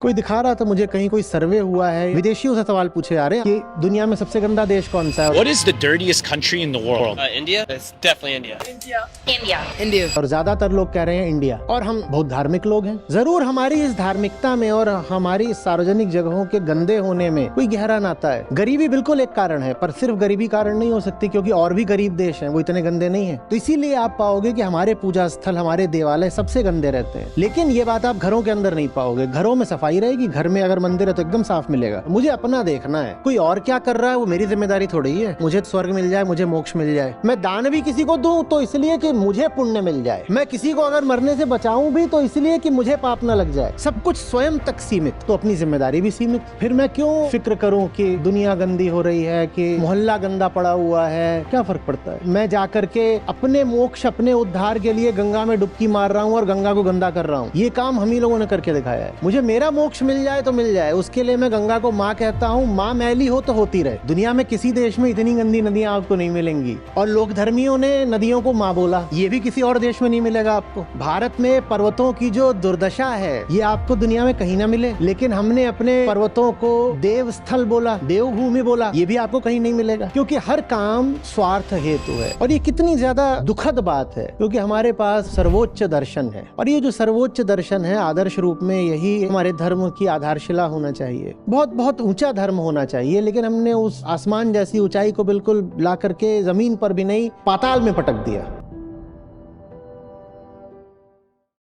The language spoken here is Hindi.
कोई दिखा रहा था मुझे कहीं कोई सर्वे हुआ है, विदेशियों से सवाल पूछे जा रहे हैं कि दुनिया में सबसे गंदा देश कौन सा है। What is the dirtiest country in the world? India? It's definitely India. India. और ज्यादातर लोग कह रहे हैं इंडिया। और हम बहुत धार्मिक लोग हैं। जरूर हमारी इस धार्मिकता में और हमारी सार्वजनिक जगहों के गंदे होने में कोई गहरा नाता है। गरीबी बिल्कुल एक कारण है, पर सिर्फ गरीबी कारण नहीं हो सकती, क्योंकि और भी गरीब देश हैं, वो इतने गंदे नहीं है। तो इसीलिए आप पाओगे कि हमारे पूजा स्थल, हमारे देवालय सबसे गंदे रहते हैं। लेकिन ये बात आप घरों के अंदर नहीं पाओगे। घरों में सफाई रहेगी, घर में अगर मंदिर है तो एकदम साफ मिलेगा। मुझे अपना देखना है, कोई और क्या कर रहा है वो मेरी जिम्मेदारी थोड़ी ही है। मुझे स्वर्ग मिल जाए, मुझे मोक्ष मिल जाए। मैं दान भी किसी को दूं तो इसलिए कि मुझे पुण्य मिल जाए। मैं किसी को अगर मरने से बचाऊं भी तो इसलिए कि मुझे पाप न लग जाए। सब कुछ स्वयं तक सीमित, तो अपनी जिम्मेदारी भी सीमित। फिर मैं क्यों फिक्र करूं कि दुनिया गंदी हो रही है, कि मोहल्ला गंदा पड़ा हुआ है, क्या फर्क पड़ता है। मैं जाकर के अपने मोक्ष, अपने उद्धार के लिए गंगा में डुबकी मार रहा हूँ और गंगा को गंदा कर रहा हूँ। ये काम हम ही लोगों ने करके दिखाया है। मुझे मेरा मोक्ष मिल जाए तो मिल जाए, उसके लिए मैं गंगा को माँ कहता हूँ। माँ मैली हो तो होती रहे। दुनिया में किसी देश में इतनी गंदी नदियां आपको नहीं मिलेंगी। और लोक धर्मियों ने नदियों को माँ बोला, ये भी किसी और देश में नहीं मिलेगा आपको। भारत में पर्वतों की जो दुर्दशा है, ये आपको दुनिया में कहीं ना मिले। लेकिन हमने अपने पर्वतों को देव स्थल बोला, देवभूमि बोला, ये भी आपको कहीं नहीं मिलेगा। क्योंकि हर काम स्वार्थ हेतु है। और ये कितनी ज्यादा दुखद बात है, क्योंकि हमारे पास सर्वोच्च दर्शन है। और ये जो सर्वोच्च दर्शन है, आदर्श रूप में यही हमारे धर्म की आधारशिला होना चाहिए। बहुत बहुत ऊंचा धर्म होना चाहिए। लेकिन हमने उस आसमान जैसी ऊंचाई को बिल्कुल ला करके जमीन पर भी नहीं, पाताल में पटक दिया।